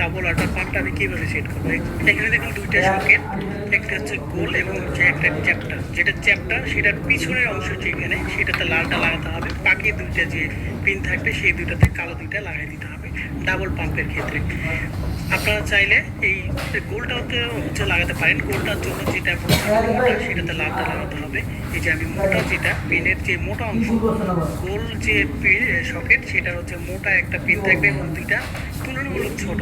Double water পাম্পটা আমি কীভাবে set করবো। এখানে দেখুন দুইটা সকেট, একটা হচ্ছে গোল এবং হচ্ছে একটা চ্যাপ্টার। যেটা চ্যাপ্টার সেটার পিছনের অংশ যেখানে সেটাতে লালটা লাগাতে হবে, বাকি দুইটা যে পিন থাকবে সেই দুইটাতে কালো দুইটা লাগাই দিতে হবে ডাবল পাম্পের ক্ষেত্রে। আপনারা চাইলে এই গোলটাতে হচ্ছে লাগাতে পারেন। গোলটার জন্য যেটা মোটা সেটাতে লালটা লাগাতে হবে। এই যে আমি মোটা যেটা পিনের যে মোটা অংশ, গোল যে সকেট সেটার হচ্ছে মোটা একটা পিন থাকবে এবং দুইটা তুলনামূলক ছোট,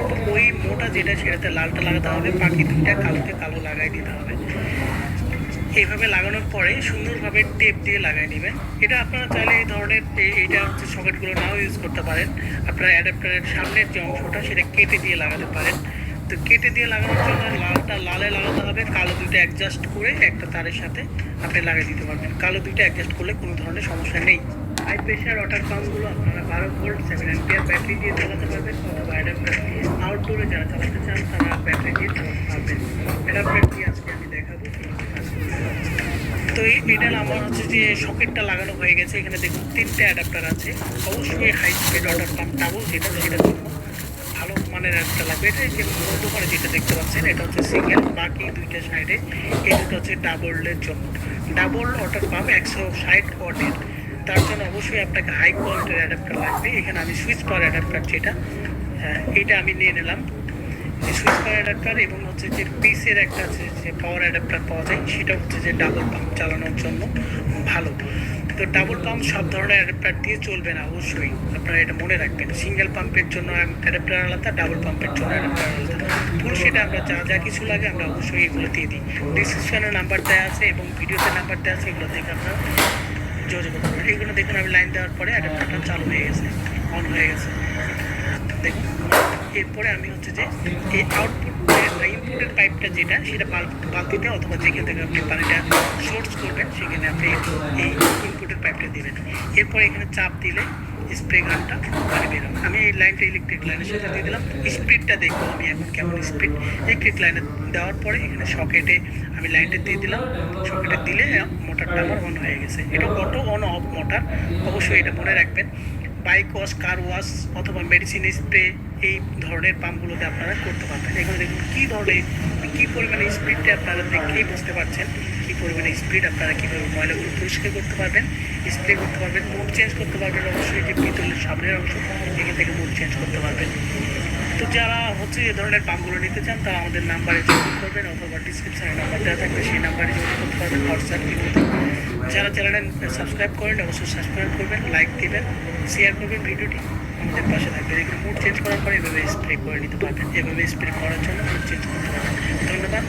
তো ওই মোটা যেটা সেটাতে লালটা লাগাতে হবে, বাকি দুইটা কালোতে কালো লাগাই দিতে হবে। এইভাবে লাগানোর পরে সুন্দরভাবে টেপ দিয়ে লাগাই নেবেন। এটা আপনারা চাইলে এই ধরনের এইটা হচ্ছে সকেটগুলো নাও ইউজ করতে পারেন। আপনারা অ্যাডাপ্টারের সামনের যে অংশটা সেটা কেটে দিয়ে লাগাতে পারেন। তো কেটে দিয়ে লাগানোর জন্য লালটা লালে লাগাতে হবে, কালো দুইটা অ্যাডজাস্ট করে একটা তারের সাথে আপনি লাগিয়ে দিতে পারবেন। কালো দুইটা অ্যাডজাস্ট করলে কোনো ধরনের সমস্যা নেই। হাই প্রেশার ওয়াটার পাম্পগুলো আপনারা 12 ভোল্ট 7 অ্যাম্পিয়ার ব্যাটারি দিয়ে চালাতে পারবেন, অথবা অ্যাডাপ্টার আউটডোরে যারা চালাতে চান তারা ব্যাটারি দিয়ে চালাতে পারবেন। অ্যাডাপ্টার দিয়ে আজকে আমি দেখাবো। তো এটা আমার হচ্ছে যে সকেটটা লাগানো হয়ে গেছে। এখানে দেখুন 3টে অ্যাডাপ্টার আছে। অবশ্যই high speed water pump double যেটা সেটার জন্য ভালো মানের অ্যাডাপ্টার লাগবে। এটা যে দোকানে যেটা দেখতে পাচ্ছেন এটা হচ্ছে সিঙ্গেল, বাকি দুইটা সাইডে এই দুটো হচ্ছে ডাবলের জন্য। ডাবল ওয়াটার পাম্প 160 ওয়াটের, তার জন্য অবশ্যই আপনাকে হাই কোয়ালিটির অ্যাডাপ্টার লাগবে। এখানে আমি সুইচ পাওয়ার অ্যাডাপ্টার যেটা এটা আমি নিয়ে নিলাম। সুইচ পাওয়ার অ্যাডাপ্টার এবং হচ্ছে যে পিসের একটা আছে যে পাওয়ার অ্যাডাপ্টার পাওয়া যায়, সেটা হচ্ছে যে ডাবল পাম্প চালানোর জন্য ভালো। তো ডাবল পাম্প সব ধরনের অ্যাডাপ্টার দিয়ে চলবে না, অবশ্যই আপনারা এটা মনে রাখবেন। সিঙ্গেল পাম্পের জন্য অ্যাডাপ্টার আলাদা, ডাবল পাম্পের জন্য অ্যাডাপ্টার আলাদা। ফুল সেটা আমরা যা যা কিছু লাগে আমরা অবশ্যই এগুলো দিয়ে দিই। ডিসক্রিপশনে নাম্বার দেওয়া আছে এবং ভিডিওতে নাম্বার দেওয়া আছে, এগুলো থেকে আপনারা যোগাযোগ করতে পারেন। এগুলো দেখুন আমি লাইন দেওয়ার পরে অ্যাডাপ্টারটা চালু হয়ে গেছে, অন হয়ে গেছে দেখুন। এরপরে আমি হচ্ছে যে এই ইনপুটের পাইপটা যেটা সেটা বালতিতে অথবা যেখান থেকে আপনি পানিটা সোর্স করবেন সেখানে আপনি এই ইনপুটের পাইপটা দেবেন। এরপরে এখানে চাপ দিলে স্প্রে গানটা পানি বেরোবে। আমি এই লাইনটা ইলেকট্রিক লাইনের সাথে দিয়ে দিলাম। স্পিডটা দেখবো আমি এখন কেমন স্পিড। ইলেকট্রিক লাইনে দেওয়ার পরে এখানে সকেটে আমি লাইনটা দিয়ে দিলাম। সকেটে দিলে মোটরটা আমার অন হয়ে গেছে। এটা অটো অন অফ মোটর, অবশ্যই এটা মনে রাখবেন। বাইক ওয়াশ, কার ওয়াশ অথবা মেডিসিন স্প্রে এই ধরনের পাম্পগুলোতে আপনারা করতে পারবেন। এগুলো দেখুন কী ধরনের কী পরিমাণে স্পিডটা আপনারা দেখেই বুঝতে পারছেন কী পরিমাণে স্পিড। আপনারা কীভাবে ময়লাগুলো পরিষ্কার করতে পারবেন, স্প্রে করতে পারবেন, মুড চেঞ্জ করতে পারবেন। অবশ্যই যে পিতলের সামনের অংশ এখান থেকে মুড চেঞ্জ করতে পারবেন। তো যারা হচ্ছে এই ধরনের পাম্পগুলো নিতে চান তারা আমাদের নাম্বারে যোগাযোগ করবেন, অথবা ডিসক্রিপশনে নাম্বার দেওয়া থাকবে সেই নাম্বারে যোগাযোগ করতে পারবেন। হোয়াটসঅ্যাপ ইমোতে যারা চ্যানেলে সাবস্ক্রাইব করেন অবশ্যই সাবস্ক্রাইব করবেন, লাইক দেবেন, শেয়ার করবেন ভিডিওটি, আমাদের পাশে থাকবেন। এখানে মুড চেঞ্জ করার পরে এভাবে স্প্রে করে নিতে পারবেন। এভাবে স্প্রে করার জন্য মুড চেঞ্জ করতে পারবেন। ধন্যবাদ।